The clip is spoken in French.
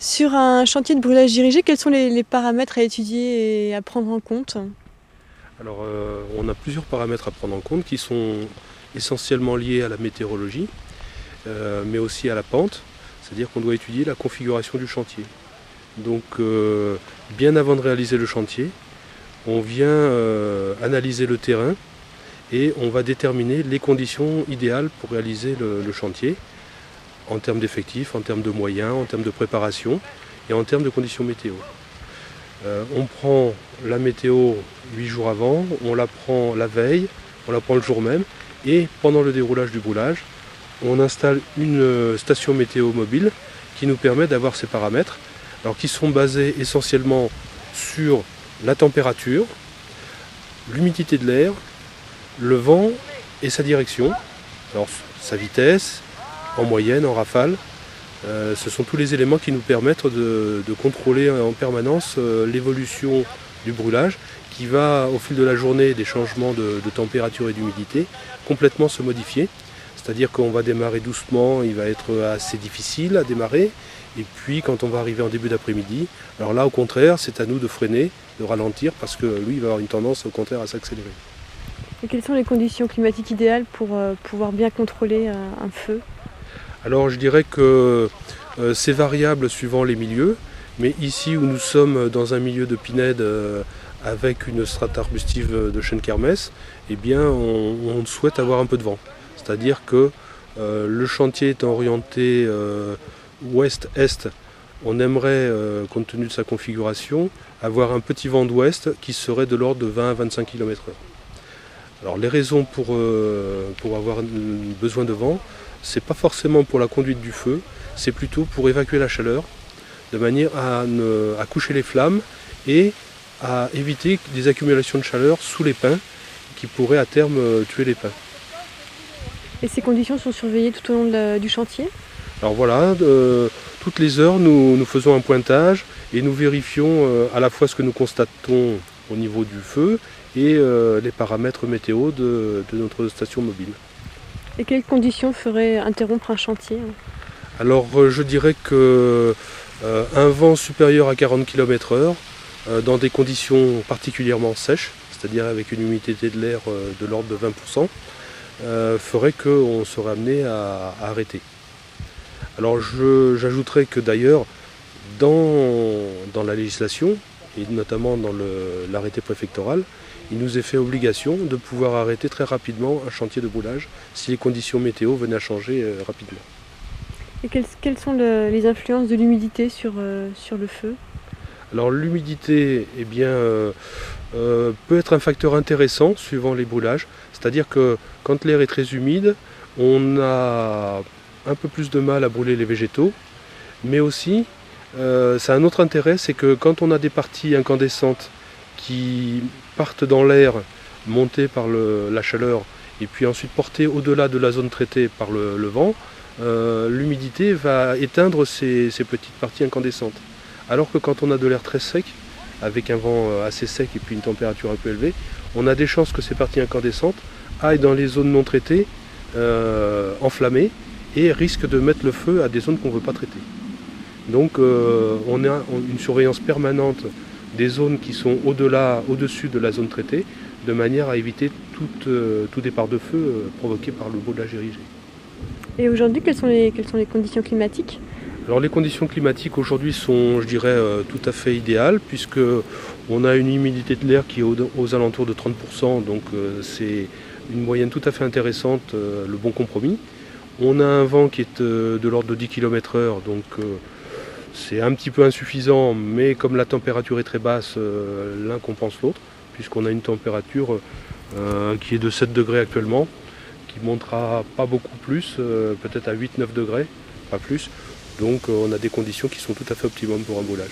Sur un chantier de brûlage dirigé, quels sont les paramètres à étudier et à prendre en compte? Alors, on a plusieurs paramètres à prendre en compte qui sont essentiellement liés à la météorologie, mais aussi à la pente, c'est-à-dire qu'on doit étudier la configuration du chantier. Donc, bien avant de réaliser le chantier, on vient analyser le terrain et on va déterminer les conditions idéales pour réaliser le chantier, en termes d'effectifs, en termes de moyens, en termes de préparation et en termes de conditions météo. On prend la météo 8 jours avant, on la prend la veille, on la prend le jour même, et pendant le déroulage du brûlage, on installe une station météo mobile qui nous permet d'avoir ces paramètres, alors qui sont basés essentiellement sur la température, l'humidité de l'air, le vent et sa direction, alors sa vitesse, en moyenne, en rafale. Ce sont tous les éléments qui nous permettent de contrôler en permanence l'évolution du brûlage qui va, au fil de la journée, des changements de température et d'humidité, complètement se modifier. C'est-à-dire qu'on va démarrer doucement, il va être assez difficile à démarrer. Et puis quand on va arriver en début d'après-midi, alors là au contraire, c'est à nous de freiner, de ralentir, parce que lui il va avoir une tendance au contraire à s'accélérer. Et quelles sont les conditions climatiques idéales pour pouvoir bien contrôler un feu? Alors je dirais que c'est variable suivant les milieux, mais ici où nous sommes dans un milieu de pinède avec une strate arbustive de chêne kermès, eh bien on souhaite avoir un peu de vent. C'est-à-dire que le chantier étant orienté ouest-est, on aimerait, compte tenu de sa configuration, avoir un petit vent d'ouest qui serait de l'ordre de 20 à 25 km/h. Alors les raisons pour avoir besoin de vent, c'est pas forcément pour la conduite du feu, c'est plutôt pour évacuer la chaleur, de manière à coucher les flammes et à éviter des accumulations de chaleur sous les pins qui pourraient à terme tuer les pins. Et ces conditions sont surveillées tout au long du chantier? Alors voilà, toutes les heures nous faisons un pointage et nous vérifions à la fois ce que nous constatons au niveau du feu et les paramètres météo de notre station mobile. Et quelles conditions feraient interrompre un chantier? Alors je dirais que un vent supérieur à 40 km/h dans des conditions particulièrement sèches, c'est-à-dire avec une humidité de l'air de l'ordre de 20%, ferait qu'on serait amené à arrêter. Alors j'ajouterais que d'ailleurs dans la législation, et notamment dans l'arrêté préfectoral, il nous est fait obligation de pouvoir arrêter très rapidement un chantier de brûlage si les conditions météo venaient à changer rapidement. Et quelles sont les influences de l'humidité sur le feu? Alors l'humidité peut être un facteur intéressant suivant les brûlages, c'est-à-dire que quand l'air est très humide, on a un peu plus de mal à brûler les végétaux, mais aussi ça a un autre intérêt, c'est que quand on a des parties incandescentes qui partent dans l'air, montées par la chaleur, et puis ensuite portées au-delà de la zone traitée par le vent, l'humidité va éteindre ces petites parties incandescentes. Alors que quand on a de l'air très sec, avec un vent assez sec et puis une température un peu élevée, on a des chances que ces parties incandescentes aillent dans les zones non traitées, enflammées, et risquent de mettre le feu à des zones qu'on ne veut pas traiter. Donc on a une surveillance permanente des zones qui sont au-dessus de la zone traitée, de manière à éviter tout départ de feu provoqué par le brûlage érigé. Et aujourd'hui, quelles sont les conditions climatiques? Alors les conditions climatiques aujourd'hui sont, je dirais, tout à fait idéales, puisque on a une humidité de l'air qui est aux alentours de 30%, donc c'est une moyenne tout à fait intéressante, le bon compromis. On a un vent qui est de l'ordre de 10 km/h, donc c'est un petit peu insuffisant, mais comme la température est très basse, l'un compense l'autre, puisqu'on a une température qui est de 7 degrés actuellement, qui montera pas beaucoup plus, peut-être à 8-9 degrés, pas plus. Donc on a des conditions qui sont tout à fait optimum pour un brûlage.